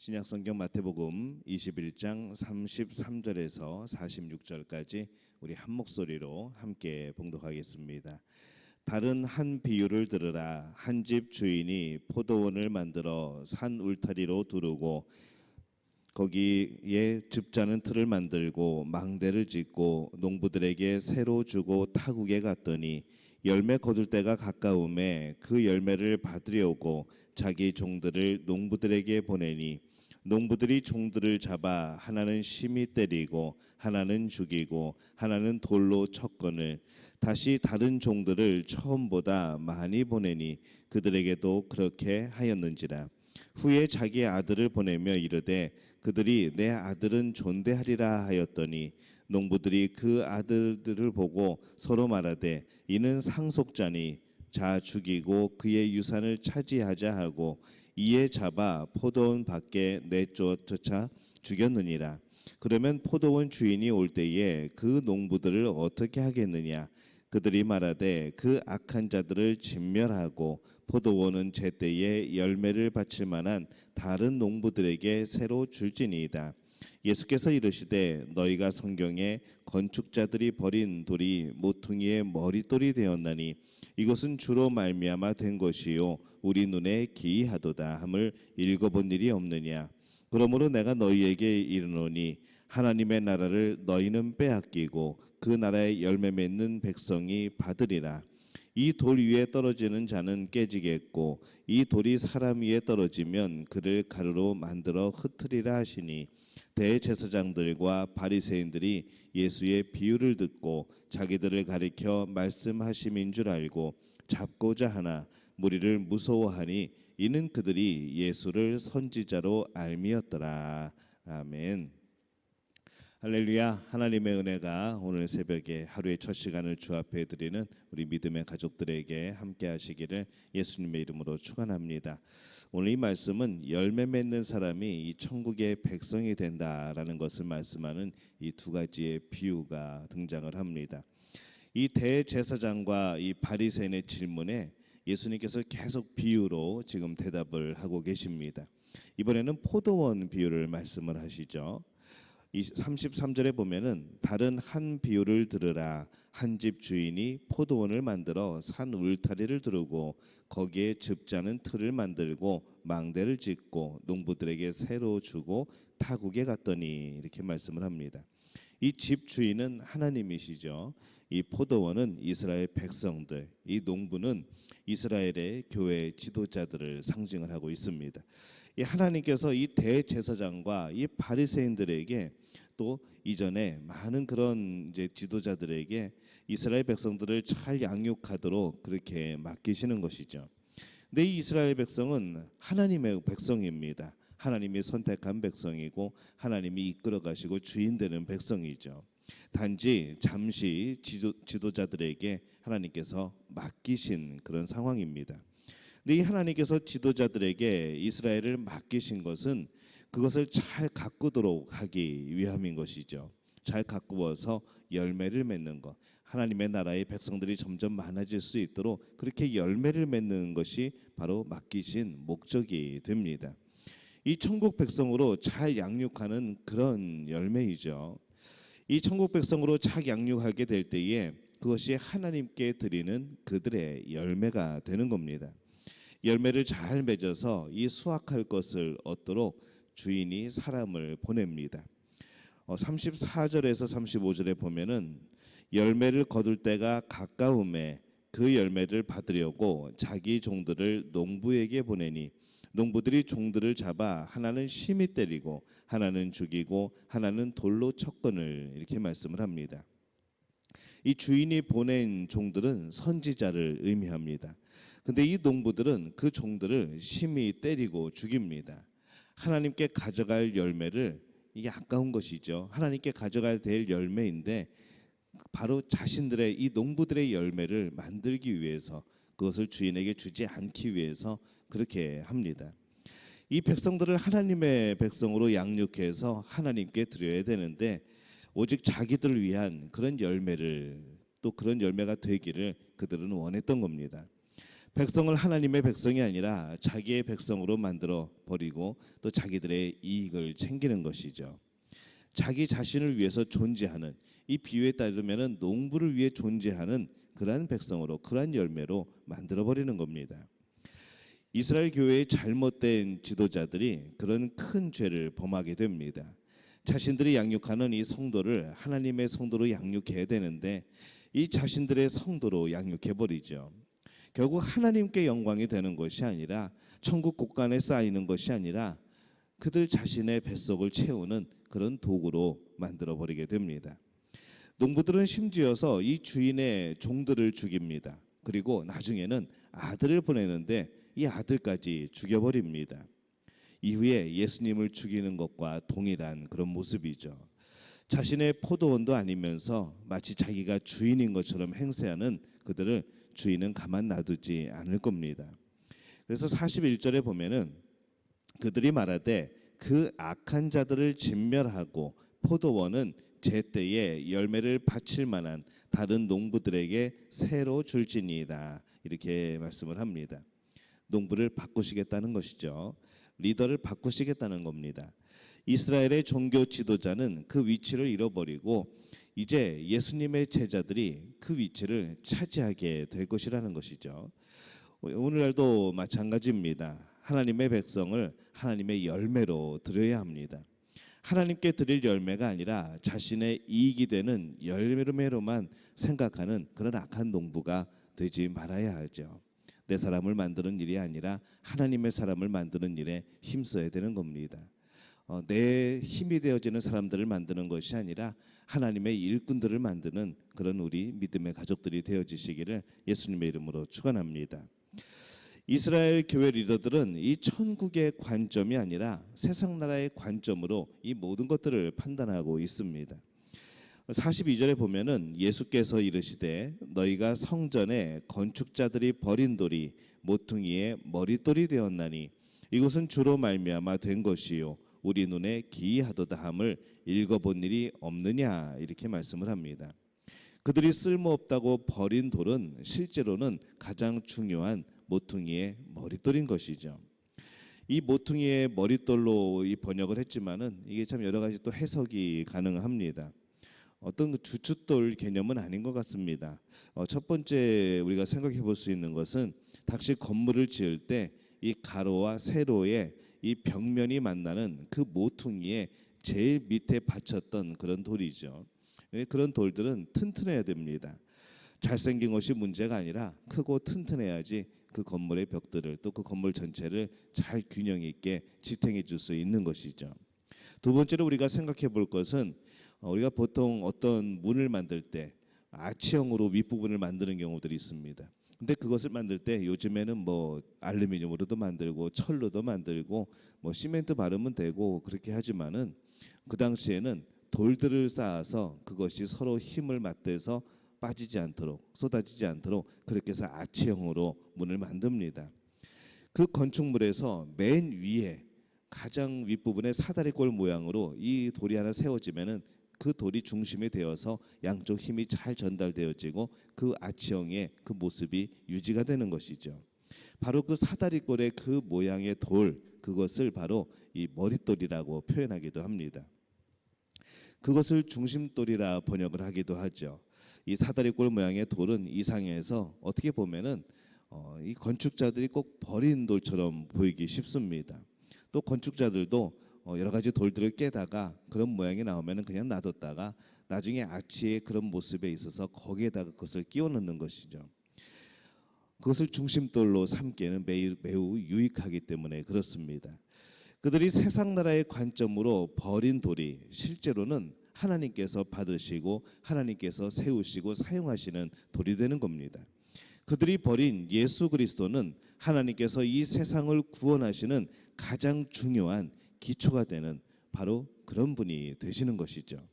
신약성경 마태복음 21장 33절에서 46절까지 우리 한 목소리로 함께 봉독하겠습니다. 다른 한 비유를 들으라. 한 집 주인이 포도원을 만들어 산 울타리로 두르고 거기에 즙자는 틀을 만들고 망대를 짓고 농부들에게 새로 주고 타국에 갔더니 열매 거둘 때가 가까움에 그 열매를 받으려고 자기 종들을 농부들에게 보내니 농부들이 종들을 잡아 하나는 심히 때리고 하나는 죽이고 하나는 돌로 쳤거늘 다시 다른 종들을 처음보다 많이 보내니 그들에게도 그렇게 하였는지라. 후에 자기 아들을 보내며 이르되 그들이 내 아들은 존대하리라 하였더니 농부들이 그 아들들을 보고 서로 말하되 이는 상속자니 자 죽이고 그의 유산을 차지하자 하고 이에 잡아 포도원 밖에 내쫓아 죽였느니라. 그러면 포도원 주인이 올 때에 그 농부들을 어떻게 하겠느냐? 그들이 말하되 그 악한 자들을 진멸하고 포도원은 제때에 열매를 바칠 만한 다른 농부들에게 새로 줄지니이다. 예수께서 이르시되 너희가 성경에 건축자들이 버린 돌이 모퉁이의 머릿돌이 되었나니 이것은 주로 말미암아 된 것이요 우리 눈에 기이하도다 함을 읽어본 일이 없느냐. 그러므로 내가 너희에게 이르노니 하나님의 나라를 너희는 빼앗기고 그 나라의 열매 맺는 백성이 받으리라. 이 돌 위에 떨어지는 자는 깨지겠고 이 돌이 사람 위에 떨어지면 그를 가루로 만들어 흩으리라 하시니 대제사장들과 바리새인들이 예수의 비유를 듣고 자기들을 가리켜 말씀하심인 줄 알고 잡고자 하나 무리를 무서워하니 이는 그들이 예수를 선지자로 알미었더라. 아멘. 할렐루야. 하나님의 은혜가 오늘 새벽에 하루의 첫 시간을 주 앞에 드리는 우리 믿음의 가족들에게 함께 하시기를 예수님의 이름으로 축원합니다. 오늘 이 말씀은 열매 맺는 사람이 이 천국의 백성이 된다라는 것을 말씀하는 이 두 가지의 비유가 등장을 합니다. 이 대제사장과 이 바리새인의 질문에 예수님께서 계속 비유로 지금 대답을 하고 계십니다. 이번에는 포도원 비유를 말씀을 하시죠. 이 33절에 보면은 다른 한 비유를 들으라. 한 집 주인이 포도원을 만들어 산 울타리를 두르고 거기에 즙자는 틀을 만들고 망대를 짓고 농부들에게 새로 주고 타국에 갔더니 이렇게 말씀을 합니다. 이 집 주인은 하나님이시죠. 이 포도원은 이스라엘 백성들, 이 농부는 이스라엘의 교회 지도자들을 상징을 하고 있습니다. 이 하나님께서 이 대제사장과 이 바리새인들에게 또 이전에 많은 그런 이제 지도자들에게 이스라엘 백성들을 잘 양육하도록 그렇게 맡기시는 것이죠. 근데 이 이스라엘 백성은 하나님의 백성입니다. 하나님이 선택한 백성이고 하나님이 이끌어 가시고 주인 되는 백성이죠. 단지 잠시 지도자들에게 하나님께서 맡기신 그런 상황입니다. 근데 이 하나님께서 지도자들에게 이스라엘을 맡기신 것은 그것을 잘 가꾸도록 하기 위함인 것이죠. 잘 가꾸어서 열매를 맺는 것, 하나님의 나라의 백성들이 점점 많아질 수 있도록 그렇게 열매를 맺는 것이 바로 맡기신 목적이 됩니다. 이 천국 백성으로 잘 양육하는 그런 열매이죠. 이 천국 백성으로 잘 양육하게 될 때에 그것이 하나님께 드리는 그들의 열매가 되는 겁니다. 열매를 잘 맺어서 이 수확할 것을 얻도록 주인이 사람을 보냅니다. 34절에서 35절에 보면은 열매를 거둘 때가 가까움에 그 열매를 받으려고 자기 종들을 농부에게 보내니 농부들이 종들을 잡아 하나는 심히 때리고 하나는 죽이고 하나는 돌로 쳤거늘 이렇게 말씀을 합니다. 이 주인이 보낸 종들은 선지자를 의미합니다. 근데 이 농부들은 그 종들을 심히 때리고 죽입니다. 하나님께 가져갈 열매를, 이게 아까운 것이죠. 하나님께 가져가야 될 열매인데 바로 자신들의 이 농부들의 열매를 만들기 위해서, 그것을 주인에게 주지 않기 위해서 그렇게 합니다. 이 백성들을 하나님의 백성으로 양육해서 하나님께 드려야 되는데 오직 자기들을 위한 그런 열매를, 또 그런 열매가 되기를 그들은 원했던 겁니다. 백성을 하나님의 백성이 아니라 자기의 백성으로 만들어 버리고 또 자기들의 이익을 챙기는 것이죠. 자기 자신을 위해서 존재하는, 이 비유에 따르면은 농부를 위해 존재하는 그러한 백성으로, 그러한 열매로 만들어 버리는 겁니다. 이스라엘 교회의 잘못된 지도자들이 그런 큰 죄를 범하게 됩니다. 자신들이 양육하는 이 성도를 하나님의 성도로 양육해야 되는데 이 자신들의 성도로 양육해 버리죠. 결국 하나님께 영광이 되는 것이 아니라, 천국 곳간에 쌓이는 것이 아니라 그들 자신의 뱃속을 채우는 그런 도구로 만들어 버리게 됩니다. 농부들은 심지어서 이 주인의 종들을 죽입니다. 그리고 나중에는 아들을 보내는데 이 아들까지 죽여버립니다. 이후에 예수님을 죽이는 것과 동일한 그런 모습이죠. 자신의 포도원도 아니면서 마치 자기가 주인인 것처럼 행세하는 그들을 주인은 가만 놔두지 않을 겁니다. 그래서 41절에 보면은 그들이 말하되 그 악한 자들을 진멸하고 포도원은 제때에 열매를 바칠 만한 다른 농부들에게 새로 줄지니이다, 이렇게 말씀을 합니다. 농부를 바꾸시겠다는 것이죠. 리더를 바꾸시겠다는 겁니다. 이스라엘의 종교 지도자는 그 위치를 잃어버리고 이제 예수님의 제자들이 그 위치를 차지하게 될 것이라는 것이죠. 오늘날도 마찬가지입니다. 하나님의 백성을 하나님의 열매로 드려야 합니다. 하나님께 드릴 열매가 아니라 자신의 이익이 되는 열매로만 생각하는 그런 악한 농부가 되지 말아야 하죠. 내 사람을 만드는 일이 아니라 하나님의 사람을 만드는 일에 힘써야 되는 겁니다. 내 힘이 되어지는 사람들을 만드는 것이 아니라 하나님의 일꾼들을 만드는 그런 우리 믿음의 가족들이 되어지시기를 예수님의 이름으로 축원합니다. 이스라엘 교회 리더들은 이 천국의 관점이 아니라 세상 나라의 관점으로 이 모든 것들을 판단하고 있습니다. 42절에 보면은 예수께서 이르시되 너희가 성전에 건축자들이 버린 돌이 모퉁이의 머릿돌이 되었나니 이것은 주로 말미암아 된 것이요 우리 눈에 기이하도다 함을 읽어본 일이 없느냐, 이렇게 말씀을 합니다. 그들이 쓸모없다고 버린 돌은 실제로는 가장 중요한 모퉁이의 머릿돌인 것이죠. 이 모퉁이의 머릿돌로 이 번역을 했지만은 이게 참 여러 가지 또 해석이 가능합니다. 어떤 주춧돌 개념은 아닌 것 같습니다. 첫 번째 우리가 생각해 볼 수 있는 것은 당시 건물을 지을 때 이 가로와 세로의 이 벽면이 만나는 그 모퉁이의 제일 밑에 받쳤던 그런 돌이죠. 그런 돌들은 튼튼해야 됩니다. 잘생긴 것이 문제가 아니라 크고 튼튼해야지 그 건물의 벽들을 또 그 건물 전체를 잘 균형 있게 지탱해 줄 수 있는 것이죠. 두 번째로 우리가 생각해 볼 것은 우리가 보통 어떤 문을 만들 때 아치형으로 윗부분을 만드는 경우들이 있습니다. 근데 그것을 만들 때 요즘에는 뭐 알루미늄으로도 만들고 철로도 만들고 뭐 시멘트 바르면 되고 그렇게 하지만은 그 당시에는 돌들을 쌓아서 그것이 서로 힘을 맞대서 빠지지 않도록, 쏟아지지 않도록 그렇게 해서 아치형으로 문을 만듭니다. 그 건축물에서 맨 위에 가장 윗부분에 사다리꼴 모양으로 이 돌이 하나 세워지면은 그 돌이 중심이 되어서 양쪽 힘이 잘 전달되어지고 그 아치형의 그 모습이 유지가 되는 것이죠. 바로 그 사다리꼴의 그 모양의 돌, 그것을 바로 이 머릿돌이라고 표현하기도 합니다. 그것을 중심돌이라 번역을 하기도 하죠. 이 사다리꼴 모양의 돌은 이상해서 어떻게 보면은 이 건축자들이 꼭 버린 돌처럼 보이기 쉽습니다. 또 건축자들도 여러 가지 돌들을 깨다가 그런 모양이 나오면은 그냥 놔뒀다가 나중에 아치의 그런 모습에 있어서 거기에다가 그것을 끼워 넣는 것이죠. 그것을 중심돌로 삼기에는 매우 유익하기 때문에 그렇습니다. 그들이 세상 나라의 관점으로 버린 돌이 실제로는 하나님께서 받으시고 하나님께서 세우시고 사용하시는 돌이 되는 겁니다. 그들이 버린 예수 그리스도는 하나님께서 이 세상을 구원하시는 가장 중요한 기초가 되는 바로 그런 분이 되시는 것이죠.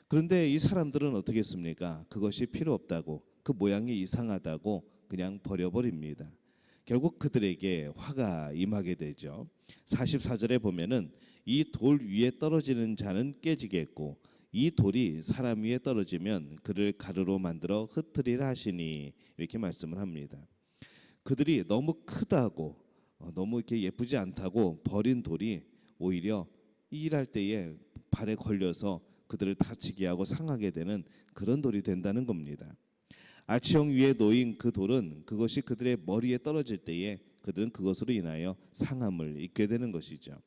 그런데 이 사람들은 어떻게 했습니까? 그것이 필요 없다고, 그 모양이 이상하다고 그냥 버려버립니다. 결국 그들에게 화가 임하게 되죠. 44절에 보면은 이 돌 위에 떨어지는 자는 깨지겠고 이 돌이 사람 위에 떨어지면 그를 가루로 만들어 흩트리라 하시니, 이렇게 말씀을 합니다. 그들이 너무 크다고 너무 이렇게 예쁘지 않다고 버린 돌이 오히려 일할 때에 발에 걸려서 그들을 다치게 하고 상하게 되는 그런 돌이 된다는 겁니다. 아치형 위에 놓인 그 돌은 그것이 그들의 머리에 떨어질 때에 그들은 그것으로 인하여 상함을 입게 되는 것이죠.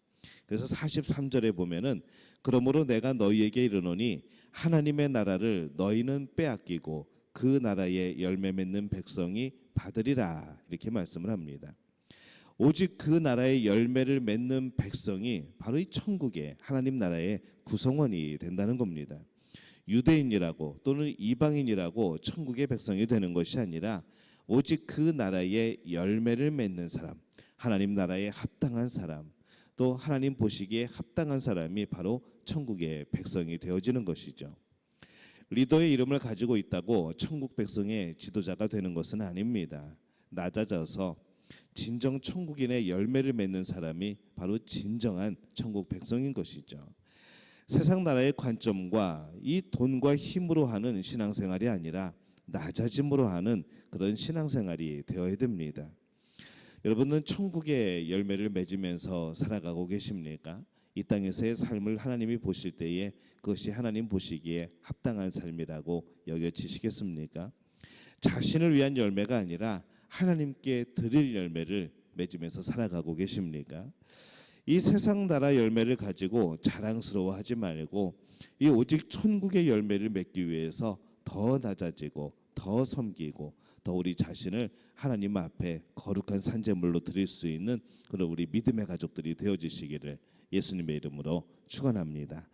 그래서 43절에 보면은 그러므로 내가 너희에게 이르노니 하나님의 나라를 너희는 빼앗기고 그 나라의 열매 맺는 백성이 받으리라 이렇게 말씀을 합니다. 오직 그 나라의 열매를 맺는 백성이 바로 이 천국의 하나님 나라의 구성원이 된다는 겁니다. 유대인이라고 또는 이방인이라고 천국의 백성이 되는 것이 아니라 오직 그 나라의 열매를 맺는 사람, 하나님 나라에 합당한 사람, 또 하나님 보시기에 합당한 사람이 바로 천국의 백성이 되어지는 것이죠. 리더의 이름을 가지고 있다고 천국 백성의 지도자가 되는 것은 아닙니다. 낮아져서 진정 천국인의 열매를 맺는 사람이 바로 진정한 천국 백성인 것이죠. 세상 나라의 관점과 이 돈과 힘으로 하는 신앙생활이 아니라 낮아짐으로 하는 그런 신앙생활이 되어야 됩니다. 여러분은 천국의 열매를 맺으면서 살아가고 계십니까? 이 땅에서의 삶을 하나님이 보실 때에 그것이 하나님 보시기에 합당한 삶이라고 여겨지시겠습니까? 자신을 위한 열매가 아니라 하나님께 드릴 열매를 맺으면서 살아가고 계십니까? 이 세상 나라 열매를 가지고 자랑스러워하지 말고 이 오직 천국의 열매를 맺기 위해서 더 낮아지고 더 섬기고 더 우리 자신을 하나님 앞에 거룩한 산제물로 드릴 수 있는 그런 우리 믿음의 가족들이 되어지시기를 예수님의 이름으로 축원합니다.